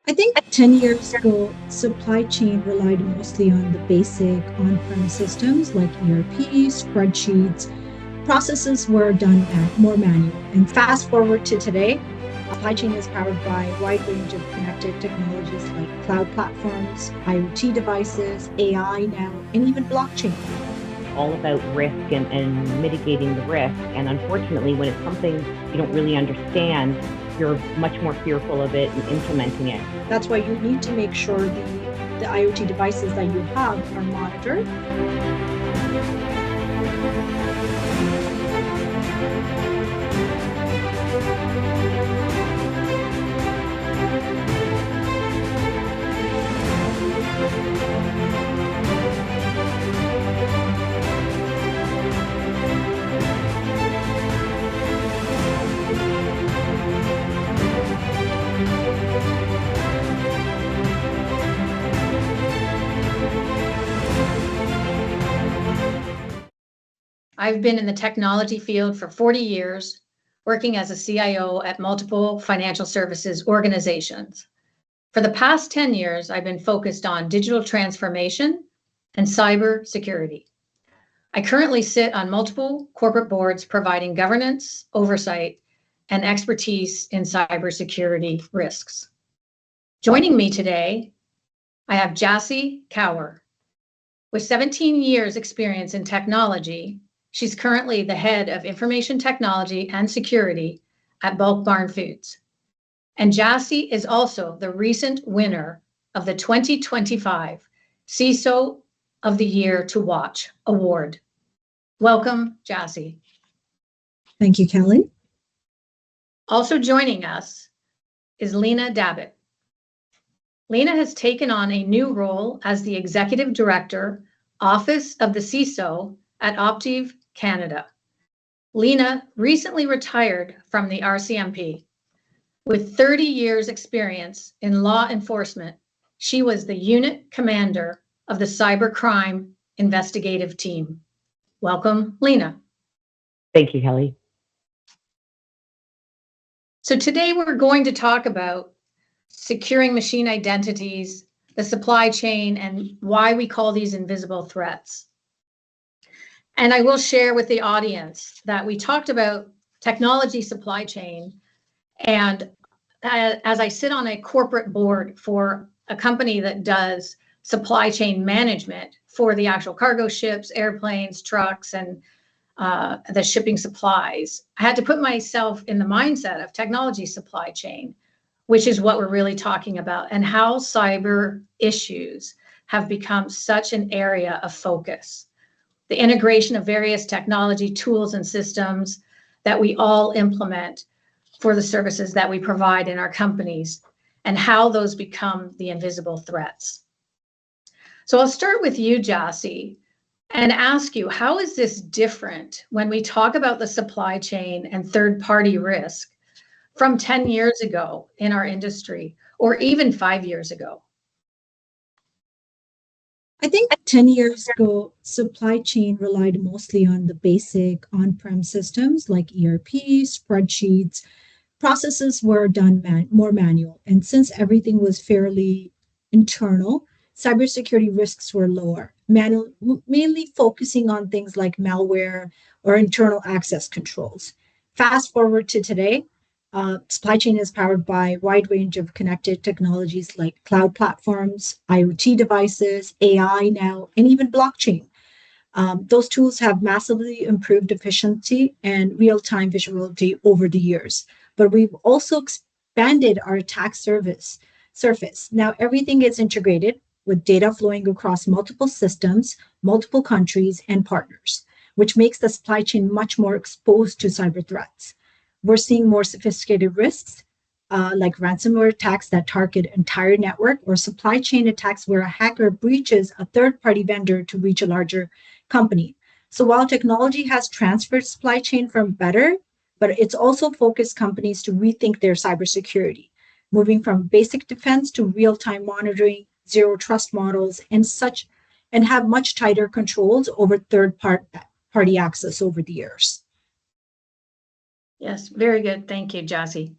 I think 10 years ago, supply chain relied mostly on the basic on-prem systems like ERP, spreadsheets. Processes were done more manual. And fast forward to today, supply chain is powered by a wide range of connected technologies like cloud platforms, IoT devices, AI now, and even blockchain. All about risk and mitigating the risk. And unfortunately, when it's something you don't really understand, you're much more fearful of it and implementing it. That's why you need to make sure the IoT devices that you have are monitored. I've been in the technology field for 40 years, working as a CIO at multiple financial services organizations. For the past 10 years, I've been focused on digital transformation and cybersecurity. I currently sit on multiple corporate boards providing governance, oversight, and expertise in cybersecurity risks. Joining me today, I have Jassi Kaur. With 17 years experience in technology, she's currently the head of information technology and security at Bulk Barn Foods. And Jassi is also the recent winner of the 2025 CISO of the Year to Watch award. Welcome, Jassi. Thank you, Kelley. Also joining us is Lina Dabit. Lina has taken on a new role as the Executive Director, Office of the CISO at Optiv, Canada. Lina recently retired from the RCMP. With 30 years experience in law enforcement, she was the unit commander of the cybercrime investigative team. Welcome, Lina. Thank you, Kelley. So today we're going to talk about securing machine identities, the supply chain, and why we call these invisible threats. And I will share with the audience that we talked about technology supply chain, and as I sit on a corporate board for a company that does supply chain management for the actual cargo ships, airplanes, trucks, and the shipping supplies, I had to put myself in the mindset of technology supply chain, which is what we're really talking about, and how cyber issues have become such an area of focus. The integration of various technology tools and systems that we all implement for the services that we provide in our companies, and how those become the invisible threats. So I'll start with you, Jassi, and ask you, how is this different when we talk about the supply chain and third-party risk from 10 years ago in our industry, or even 5 years ago? I think 10 years ago, supply chain relied mostly on the basic on-prem systems like ERP, spreadsheets. Processes were done more manual. And since everything was fairly internal, cybersecurity risks were lower, mainly focusing on things like malware or internal access controls. Fast forward to today, supply chain is powered by a wide range of connected technologies like cloud platforms, IoT devices, AI now, and even blockchain. Those tools have massively improved efficiency and real-time visibility over the years. But we've also expanded our attack surface. Now everything is integrated with data flowing across multiple systems, multiple countries, and partners, which makes the supply chain much more exposed to cyber threats. We're seeing more sophisticated risks, like ransomware attacks that target entire network, or supply chain attacks where a hacker breaches a third-party vendor to reach a larger company. So while technology has transferred supply chain from better, but it's also focused companies to rethink their cybersecurity, moving from basic defense to real-time monitoring, zero trust models, and have much tighter controls over third-party access over the years. Yes, very good. Thank you, Jassi.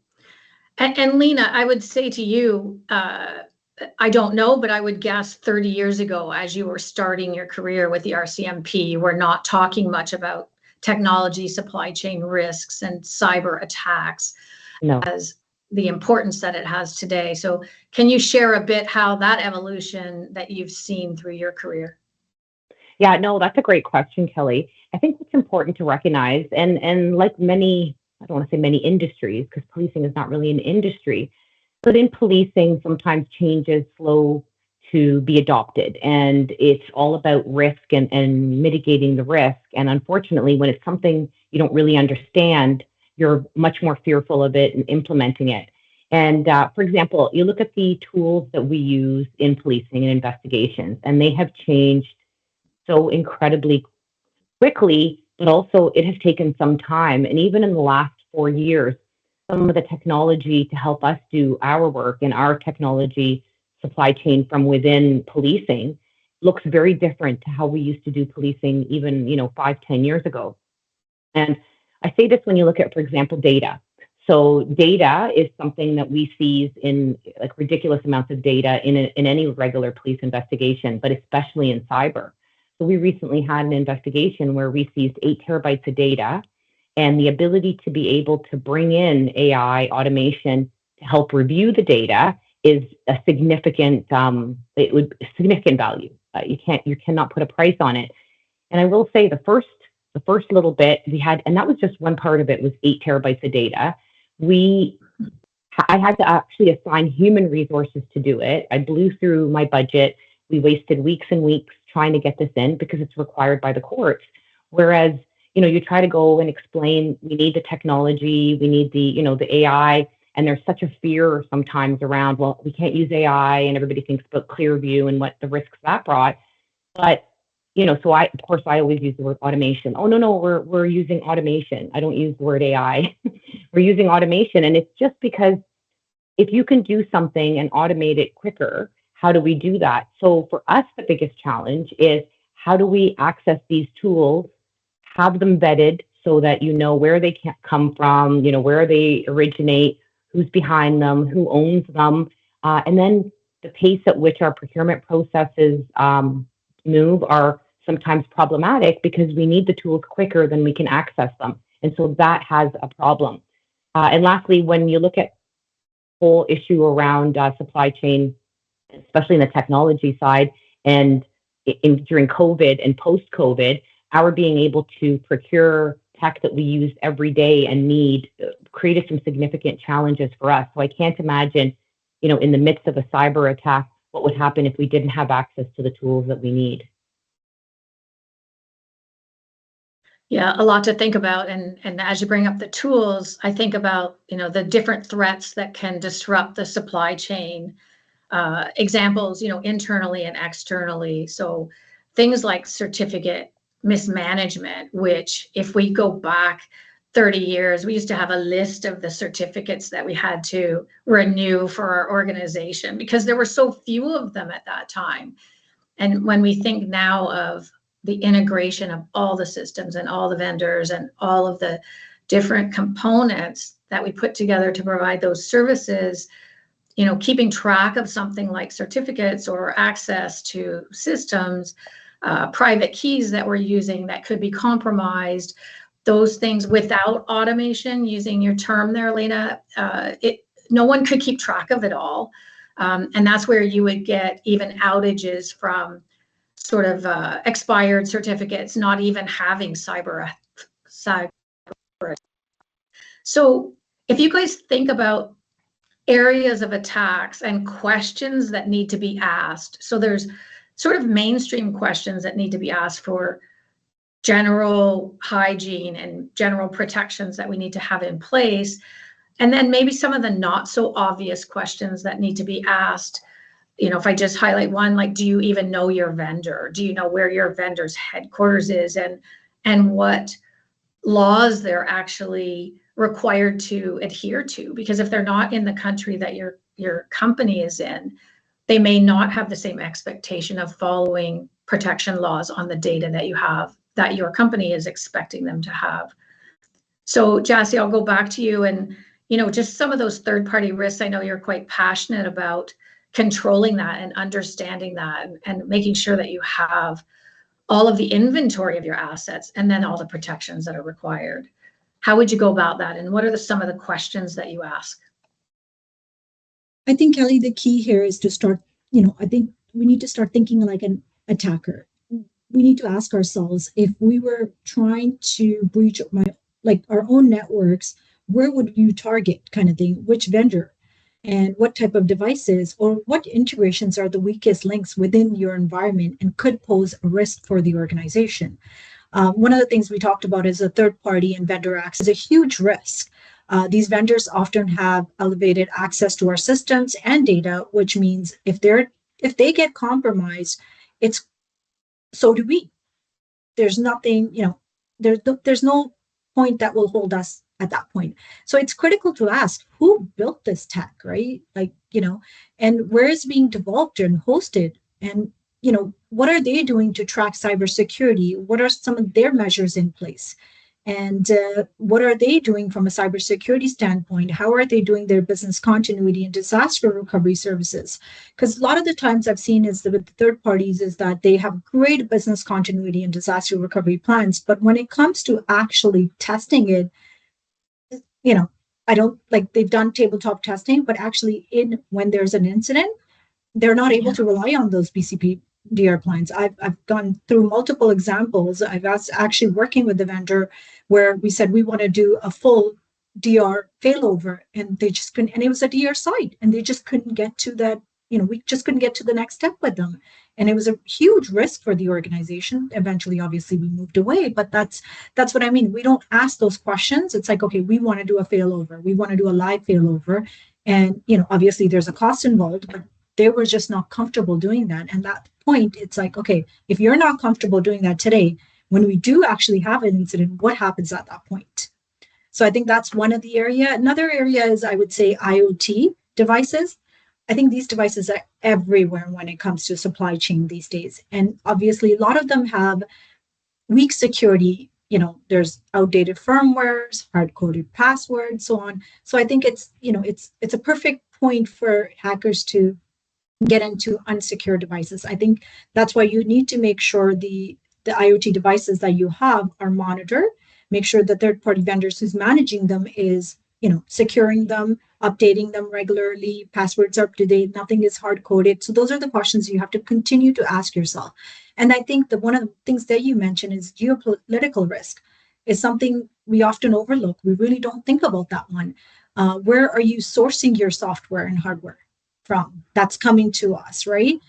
And Lina, I would say to you, I don't know, but I would guess 30 years ago, as you were starting your career with the RCMP, you were not talking much about technology, supply chain risks, and cyber attacks No. as the importance that it has today. So can you share a bit how that evolution that you've seen through your career? Yeah, no, that's a great question, Kelley. I think what's important to recognize, and like many, I don't want to say many industries, because policing is not really an industry, but in policing, sometimes change is slow to be adopted, and it's all about risk and mitigating the risk. And unfortunately, when it's something you don't really understand, you're much more fearful of it and implementing it. And for example, you look at the tools that we use in policing and investigations, and they have changed so incredibly quickly, but also it has taken some time. And even in the last 4 years, some of the technology to help us do our work and our technology supply chain from within policing looks very different to how we used to do policing even, 5, 10 years ago. And I say this when you look at, for example, data. So data is something that we seize in like ridiculous amounts of data in any regular police investigation, but especially in cyber. So we recently had an investigation where we seized 8 terabytes of data, and the ability to be able to bring in AI automation to help review the data is a significant significant value. You cannot put a price on it. And I will say the first little bit we had, and that was just one part of it, was 8 terabytes of data. I had to actually assign human resources to do it. I blew through my budget. We wasted weeks and weeks trying to get this in because it's required by the courts. Whereas, you try to go and explain, we need the technology, we need the AI, and there's such a fear sometimes around, well, we can't use AI, and everybody thinks about Clearview and what the risks that brought. But, so I always use the word automation. Oh, no, we're using automation. I don't use the word AI. We're using automation. And it's just because if you can do something and automate it quicker, how do we do that? So for us, the biggest challenge is how do we access these tools, have them vetted so that you know where they come from, where they originate, who's behind them, who owns them, and then the pace at which our procurement processes move are sometimes problematic because we need the tools quicker than we can access them. And so that has a problem. And lastly, when you look at the whole issue around supply chain, especially in the technology side, and during COVID and post-COVID, our being able to procure tech that we use every day and need created some significant challenges for us. So I can't imagine, in the midst of a cyber attack, what would happen if we didn't have access to the tools that we need. Yeah, a lot to think about. And as you bring up the tools, I think about, the different threats that can disrupt the supply chain. Examples, internally and externally. So things like certificate mismanagement, which if we go back 30 years, we used to have a list of the certificates that we had to renew for our organization because there were so few of them at that time. And when we think now of the integration of all the systems and all the vendors and all of the different components that we put together to provide those services, keeping track of something like certificates or access to systems, private keys that we're using that could be compromised, those things without automation, using your term there, Lina, no one could keep track of it all. And that's where you would get even outages from sort of expired certificates, not even having cyber. So if you guys think about areas of attacks and questions that need to be asked, so there's sort of mainstream questions that need to be asked for general hygiene and general protections that we need to have in place. And then maybe some of the not so obvious questions that need to be asked. If I just highlight one, like, do you even know your vendor? Do you know where your vendor's headquarters is and what laws they're actually required to adhere to? Because if they're not in the country that your company is in, they may not have the same expectation of following protection laws on the data that you have, that your company is expecting them to have. So Jassi, I'll go back to you. And just some of those third-party risks. I know you're quite passionate about controlling that and understanding that and making sure that you have all of the inventory of your assets and then all the protections that are required. How would you go about that? And what are some of the questions that you ask? I think, Kelley, the key here is to start, I think we need to start thinking like an attacker. We need to ask ourselves, if we were trying to breach our own networks, where would you target, kind of thing? Which vendor and what type of devices, or what integrations are the weakest links within your environment and could pose a risk for the organization? One of the things we talked about is a third party and vendor access is a huge risk. These vendors often have elevated access to our systems and data, which means if they get compromised, it's so do we. There's nothing, there's no point that will hold us at that point. So it's critical to ask, who built this tech, right? And where is it being developed and hosted? And, what are they doing to track cybersecurity? What are some of their measures in place? And what are they doing from a cybersecurity standpoint? How are they doing their business continuity and disaster recovery services? Because a lot of the times I've seen is that with the third parties is that they have great business continuity and disaster recovery plans, but when it comes to actually testing it, I don't like they've done tabletop testing, but actually when there's an incident, they're not able to rely on those BCP DR plans. I've gone through multiple examples. I've actually working with the vendor where we said we want to do a full DR failover, and they just couldn't, and it was a DR site, and they just couldn't get to that. We just couldn't get to the next step with them. And it was a huge risk for the organization. Eventually, obviously, we moved away, but that's what I mean. We don't ask those questions. It's like, okay, we want to do a failover. We want to do a live failover. And, obviously there's a cost involved, but they were just not comfortable doing that. And that point, it's like, okay, if you're not comfortable doing that today, when we do actually have an incident, what happens at that point? So I think that's one of the area. Another area is, I would say, IoT devices. I think these devices are everywhere when it comes to supply chain these days. And obviously, a lot of them have weak security. There's outdated firmwares, hard-coded passwords, so on. So I think it's a perfect point for hackers to get into unsecured devices. I think that's why you need to make sure the IoT devices that you have are monitored. Make sure the third-party vendors who's managing them is securing them, updating them regularly, passwords are up to date, nothing is hard-coded. So those are the questions you have to continue to ask yourself. And I think that one of the things that you mentioned is geopolitical risk is something we often overlook. We really don't think about that one. Where are you sourcing your software and hardware from that's coming to us, right?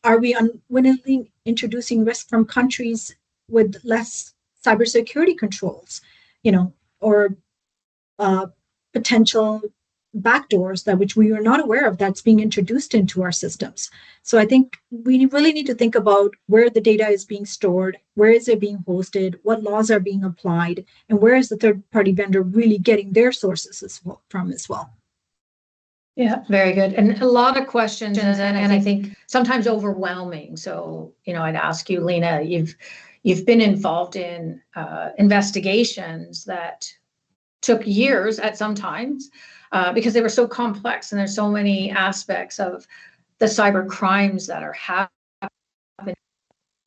Are we unwittingly introducing risk from countries with less cybersecurity controls, or potential backdoors which we are not aware of that's being introduced into our systems? So I think we really need to think about where the data is being stored, where is it being hosted, what laws are being applied, and where is the third-party vendor really getting their sources from as well. Yeah, very good. And a lot of questions, and I think sometimes overwhelming. So, I'd ask you, Lina, you've been involved in investigations that took years at some times because they were so complex, and there's so many aspects of the cyber crimes that are happening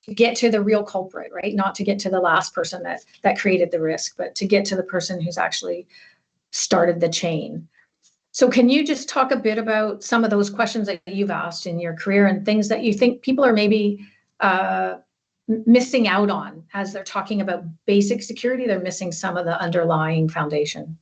to get to the real culprit, right? Not to get to the last person that created the risk, but to get to the person who's actually started the chain. So can you just talk a bit about some of those questions that you've asked in your career and things that you think people are maybe missing out on as they're talking about basic security? They're missing some of the underlying foundation.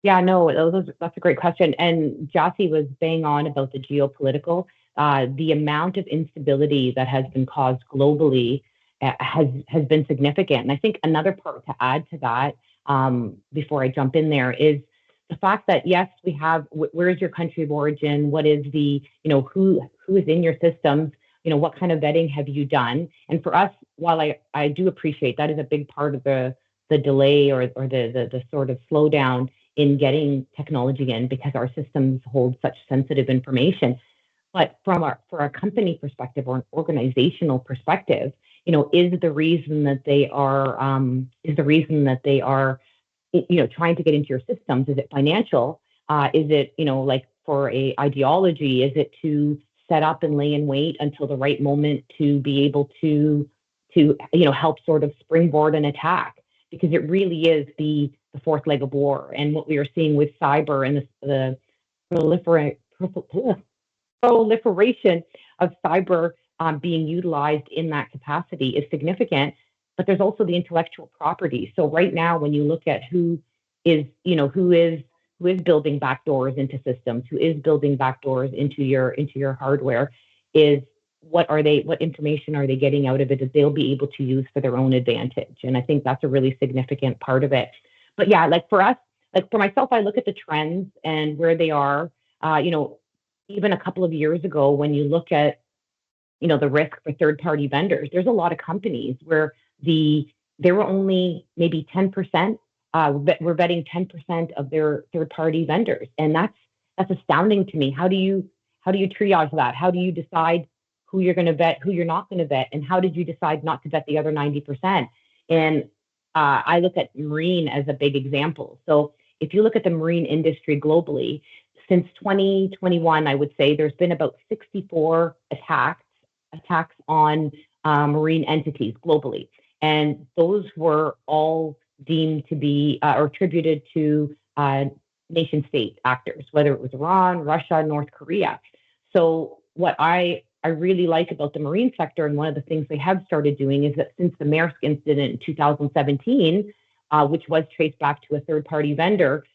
Yeah, no, that's a great question. And Jassi was bang on about the geopolitical. The amount of instability that has been caused globally has been significant. And I think another part to add to that, before I jump in there, is the fact that, yes, we have, where is your country of origin? What is the, who is in your systems? What kind of vetting have you done? And for us, while I do appreciate that is a big part of the delay or the sort of slowdown in getting technology in, because our systems hold such sensitive information. But for a company perspective or an organizational perspective, is the reason that they are trying to get into your systems, is it financial? Is it, like for a ideology? Is it to set up and lay in wait until the right moment to be able to help sort of springboard an attack? Because it really is the fourth leg of war. And what we are seeing with cyber and the proliferation of cyber being utilized in that capacity is significant. But there's also the intellectual property. So right now, when you look at who is building backdoors into systems, who is building backdoors into your hardware, is what information are they getting out of it that they'll be able to use for their own advantage? And I think that's a really significant part of it. But yeah, like for us, like for myself, I look at the trends and where they are. Even a couple of years ago, when you look at the risk for third-party vendors, there's a lot of companies where there were only maybe 10%. We're vetting 10% of their third-party vendors, and that's astounding to me. How do you triage that? How do you decide who you're going to vet, who you're not going to vet, and how did you decide not to vet the other 90%? And I look at marine as a big example. So if you look at the marine industry globally, since 2021, I would say there's been about 64 attacks on marine entities globally, and those were all deemed to be or attributed to nation state actors, whether it was Iran, Russia, North Korea. So what I really like about the marine sector, and one of the things they have started doing, is that since the Maersk incident in 2017, which was traced back to a third-party vendor,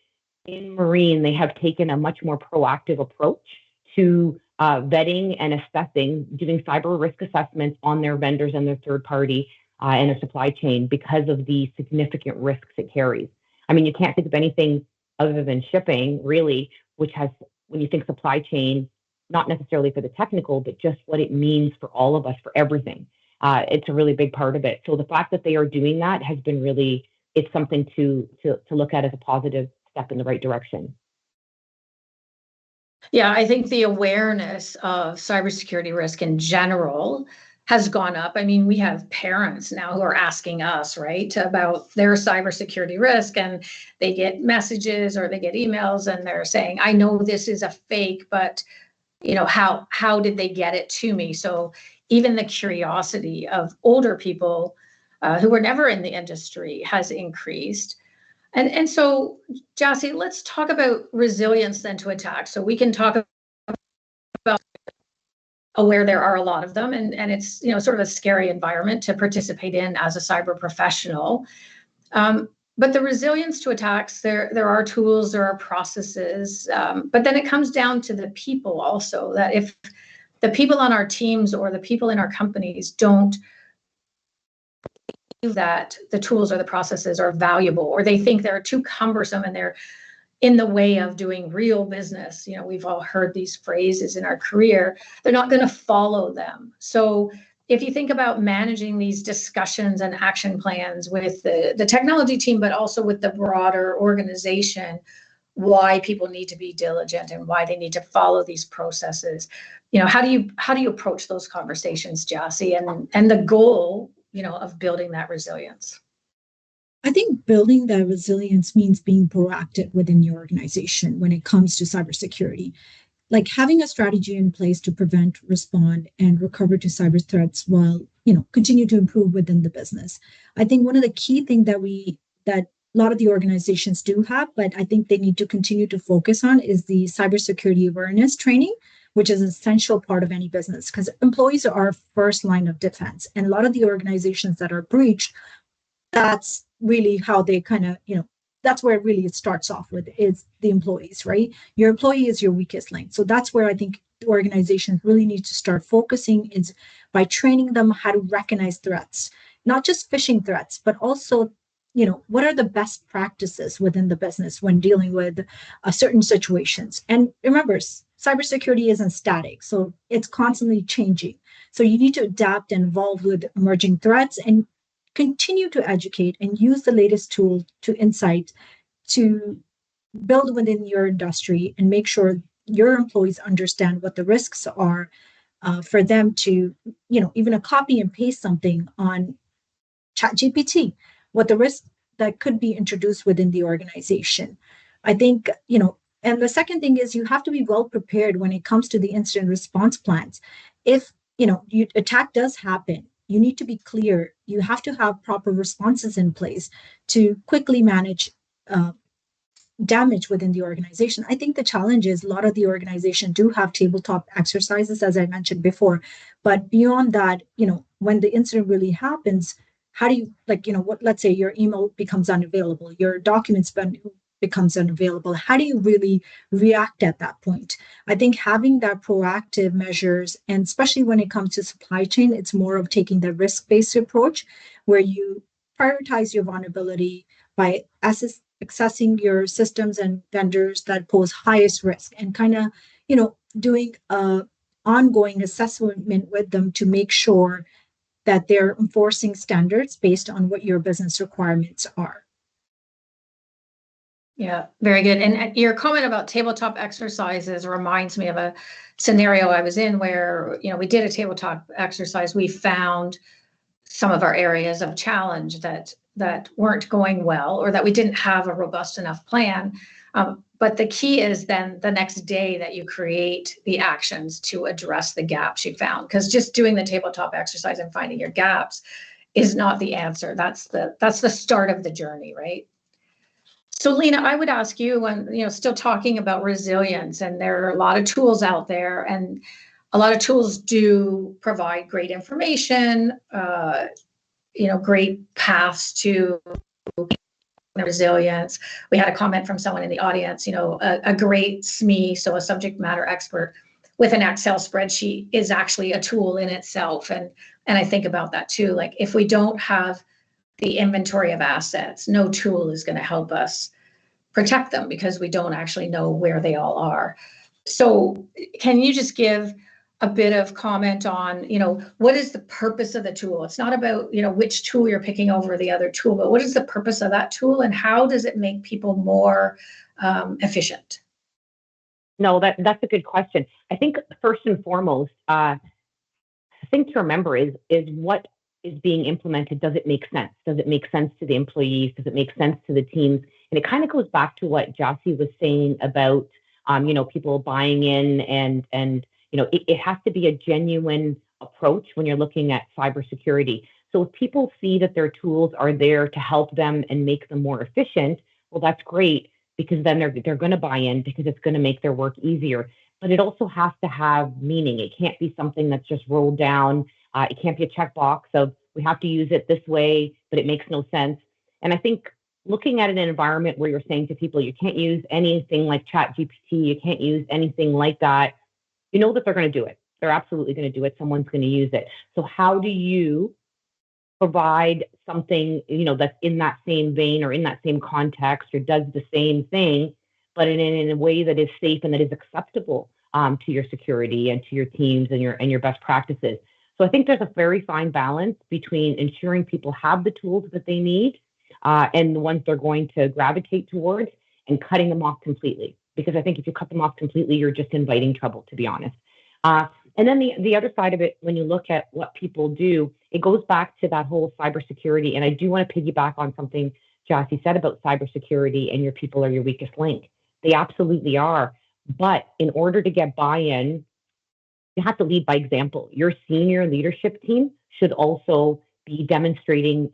in marine, they have taken a much more proactive approach to vetting and assessing, doing cyber risk assessments on their vendors and their third party and their supply chain because of the significant risks it carries. I mean, you can't think of anything other than shipping, really, which has, when you think supply chain, not necessarily for the technical, but just what it means for all of us, for everything. It's a really big part of it. So the fact that they are doing that has been really, it's something to look at as a positive step in the right direction. Yeah, I think the awareness of cybersecurity risk in general has gone up. I mean, we have parents now who are asking us, right, about their cybersecurity risk, and they get messages or they get emails and they're saying, I know this is a fake, but how did they get it to me? So even the curiosity of older people who were never in the industry has increased. And so, Jassi, let's talk about resilience then to attacks. So we can talk about where there are a lot of them, and it's sort of a scary environment to participate in as a cyber professional. But the resilience to attacks, there are tools, there are processes, but then it comes down to the people also, that if the people on our teams or the people in our companies don't believe that the tools or the processes are valuable, or they think they're too cumbersome and they're in the way of doing real business, we've all heard these phrases in our career, they're not going to follow them. So if you think about managing these discussions and action plans with the technology team, but also with the broader organization, why people need to be diligent and why they need to follow these processes, how do you approach those conversations, Jassi, and the goal, of building that resilience? I think building that resilience means being proactive within your organization when it comes to cybersecurity. Like having a strategy in place to prevent, respond, and recover to cyber threats while, continue to improve within the business. I think one of the key things that a lot of the organizations do have, but I think they need to continue to focus on, is the cybersecurity awareness training, which is an essential part of any business because employees are our first line of defense. And a lot of the organizations that are breached, that's really how they kind of, that's where really it starts off with, is the employees, right? Your employee is your weakest link. So that's where I think the organizations really need to start focusing, is by training them how to recognize threats, not just phishing threats, but also, what are the best practices within the business when dealing with certain situations. And remember, cybersecurity isn't static, so it's constantly changing. So you need to adapt and evolve with emerging threats and continue to educate and use the latest tool to insight to build within your industry and make sure your employees understand what the risks are for them to, even a copy and paste something on ChatGPT, what the risk that could be introduced within the organization. I think, And the second thing is you have to be well prepared when it comes to the incident response plans. If attack does happen, you need to be clear. You have to have proper responses in place to quickly manage uh, damage within the organization. I think the challenge is a lot of the organization do have tabletop exercises, as I mentioned before, but beyond that, when the incident really happens, how do you what? Let's say your email becomes unavailable, your documents becomes unavailable. How do you really react at that point? I think having that proactive measures, and especially when it comes to supply chain, it's more of taking the risk-based approach where you prioritize your vulnerability by accessing your systems and vendors that pose highest risk and kind of, doing a ongoing assessment with them to make sure that they're enforcing standards based on what your business requirements are. Yeah, very good. And your comment about tabletop exercises reminds me of a scenario I was in where, we did a tabletop exercise. We found some of our areas of challenge that weren't going well, or that we didn't have a robust enough plan. But the key is then the next day that you create the actions to address the gaps you found, because just doing the tabletop exercise and finding your gaps is not the answer. That's the start of the journey, right? So Lina, I would ask you, when still talking about resilience, and there are a lot of tools out there, and a lot of tools do provide great information, great paths to resilience. We had a comment from someone in the audience, a great SME, so a subject matter expert with an Excel spreadsheet is actually a tool in itself. And I think about that too. Like, if we don't have the inventory of assets, no tool is going to help us protect them, because we don't actually know where they all are. So can you just give a bit of comment on, what is the purpose of the tool? It's not about, which tool you're picking over the other tool, but what is the purpose of that tool, and how does it make people more efficient? No, that's a good question. I think first and foremost, the thing to remember is what is being implemented. Does it make sense? Does it make sense to the employees? Does it make sense to the teams? And it kind of goes back to what Jassi was saying about, people buying in, and it has to be a genuine approach when you're looking at cybersecurity. So if people see that their tools are there to help them and make them more efficient, well, that's great, because then they're going to buy in, because it's going to make their work easier. But it also has to have meaning. It can't be something that's just rolled down. It can't be a checkbox of, we have to use it this way, but it makes no sense. And I think looking at an environment where you're saying to people, you can't use anything like ChatGPT, you can't use anything like that, you know that they're going to do it. They're absolutely going to do it. Someone's going to use it. So how do you provide something, that's in that same vein or in that same context, or does the same thing, but in a way that is safe and that is acceptable to your security and to your teams and your best practices? So I think there's a very fine balance between ensuring people have the tools that they need and the ones they're going to gravitate towards, and cutting them off completely. Because I think if you cut them off completely, you're just inviting trouble, to be honest. And then the other side of it, when you look at what people do, it goes back to that whole cybersecurity. And I do want to piggyback on something Jassi said about cybersecurity, and your people are your weakest link. They absolutely are. But in order to get buy-in, you have to lead by example. Your senior leadership team should also be demonstrating,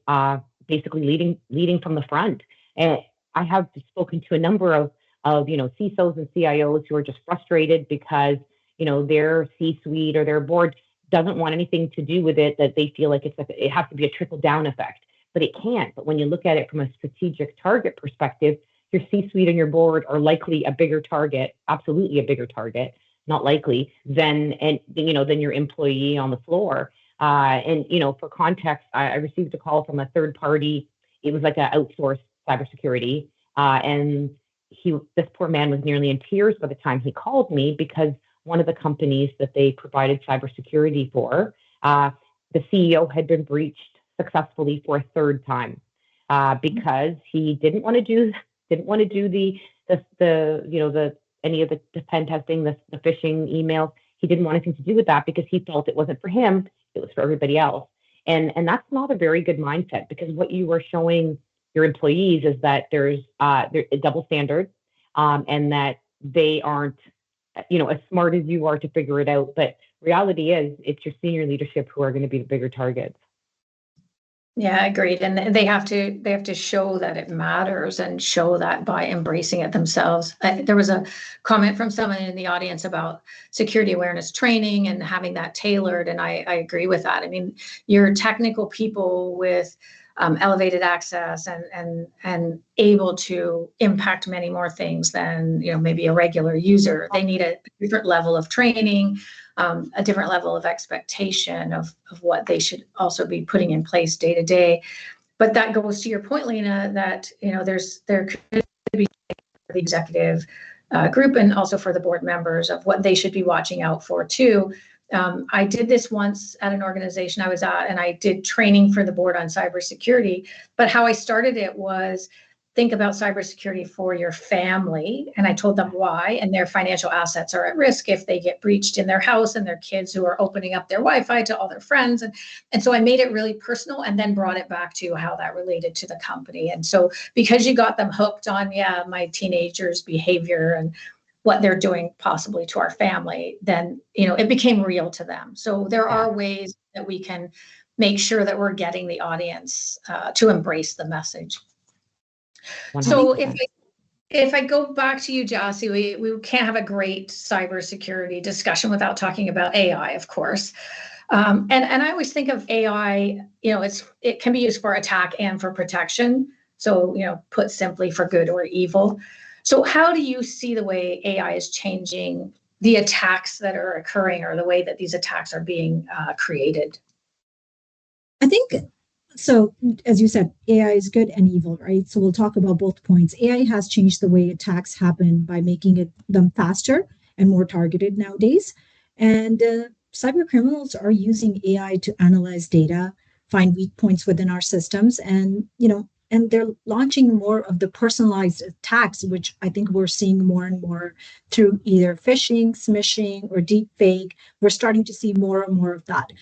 basically leading from the front. And I have spoken to a number of CISOs and CIOs who are just frustrated because their C-suite or their board doesn't want anything to do with it, that they feel like it has to be a trickle down effect, but it can't. But when you look at it from a strategic target perspective, your C-suite and your board are likely a bigger target, absolutely a bigger target, not likely, than your employee on the floor. For context, I received a call from a third party. It was like an outsourced cybersecurity, and this poor man was nearly in tears by the time he called me, because one of the companies that they provided cybersecurity for, the CEO had been breached successfully for a third time, because he didn't want to do any of the pen testing, the phishing emails. He didn't want anything to do with that, because he felt it wasn't for him, it was for everybody else. And that's not a very good mindset, because what you are showing your employees is that there's a double standard, and that they aren't, as smart as you are to figure it out. But reality is, it's your senior leadership who are going to be the bigger targets. Yeah, agreed. And they have to show that it matters and show that by embracing it themselves. There was a comment from someone in the audience about security awareness training and having that tailored, and I agree with that. I mean, you're technical people with elevated access and able to impact many more things than maybe a regular user. They need a different level of training, a different level of expectation of what they should also be putting in place day to day. But that goes to your point, Lina, that there could be the executive group and also for the board members of what they should be watching out for too. I did this once at an organization I was at, and I did training for the board on cybersecurity. But how I started it was, think about cybersecurity for your family. And I told them why, and their financial assets are at risk if they get breached in their house, and their kids who are opening up their Wi-Fi to all their friends. And so I made it really personal and then brought it back to how that related to the company. And so because you got them hooked on, my teenagers' behavior and what they're doing possibly to our family, then, it became real to them. So there are ways that we can make sure that we're getting the audience to embrace the message. 100%. So if I go back to you, Jassi, we can't have a great cybersecurity discussion without talking about AI, of course. And I always think of AI, it can be used for attack and for protection. So, put simply, for good or evil. So how do you see the way AI is changing the attacks that are occurring, or the way that these attacks are being created? I think, so as you said, AI is good and evil, right? So we'll talk about both points. AI has changed the way attacks happen by making them faster and more targeted nowadays. And cyber criminals are using AI to analyze data, find weak points within our systems, and they're launching more of the personalized attacks, which I think we're seeing more and more through either phishing, smishing, or deep fake. We're starting to see more and more of that.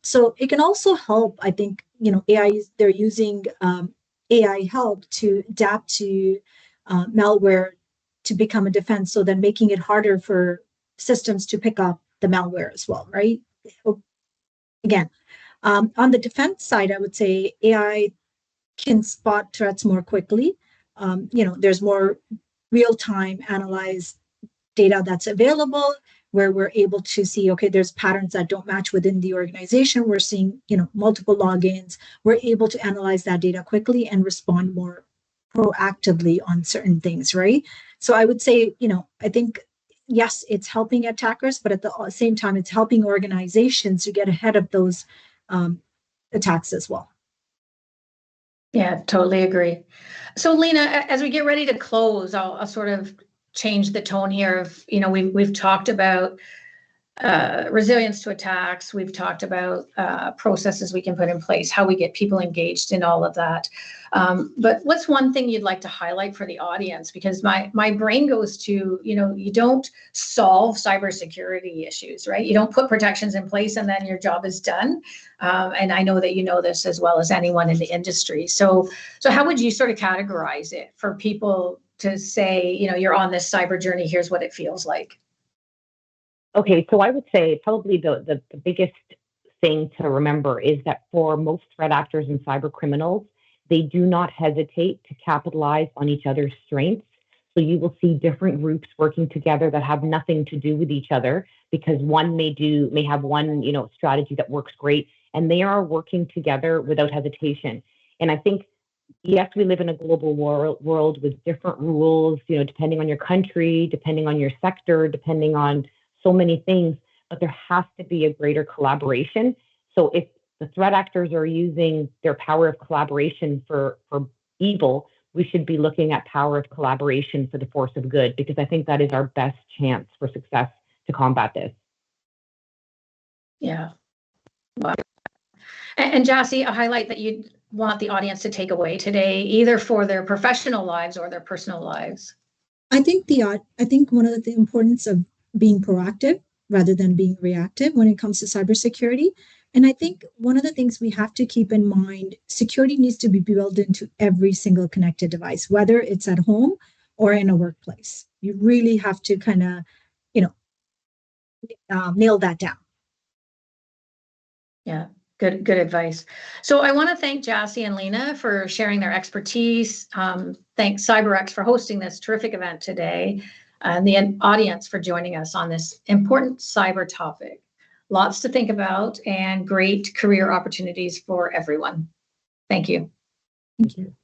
So it can also help, I think, they're using AI help to adapt to malware to become a defense, so then making it harder for systems to pick up the malware as well, right? Again, on the defense side, I would say AI can spot threats more quickly. There's more real-time analyzed data that's available, where we're able to see, okay, there's patterns that don't match within the organization. We're seeing, multiple logins. We're able to analyze that data quickly and respond more proactively on certain things, right? So I would say, I think, yes, it's helping attackers, but at the same time, it's helping organizations to get ahead of those attacks as well. Yeah, totally agree. So Lina, as we get ready to close, I'll sort of change the tone here of, we've talked about resilience to attacks. We've talked about processes we can put in place, how we get people engaged in all of that. But what's one thing you'd like to highlight for the audience? Because my brain goes to, you don't solve cybersecurity issues, right? You don't put protections in place and then your job is done. And I know that you know this as well as anyone in the industry. So how would you sort of categorize it for people to say, you're on this cyber journey, here's what it feels like? Okay, so I would say probably the biggest thing to remember is that for most threat actors and cyber criminals, they do not hesitate to capitalize on each other's strengths. So you will see different groups working together that have nothing to do with each other, because one may have one strategy that works great, and they are working together without hesitation. And I think, yes, we live in a global world with different rules, depending on your country, depending on your sector, depending on so many things, but there has to be a greater collaboration. So if the threat actors are using their power of collaboration for evil, we should be looking at power of collaboration for the force of good, because I think that is our best chance for success to combat this. Yeah. Wow. And Jassi, a highlight that you'd want the audience to take away today, either for their professional lives or their personal lives? I think one of the importance of being proactive rather than being reactive when it comes to cybersecurity. And I think one of the things we have to keep in mind, security needs to be built into every single connected device, whether it's at home or in a workplace. You really have to kind of, nail that down. Yeah, good advice. So I want to thank Jassi and Lina for sharing their expertise. Thanks CyberX for hosting this terrific event today, and the audience for joining us on this important cyber topic. Lots to think about and great career opportunities for everyone. Thank you. Thank you.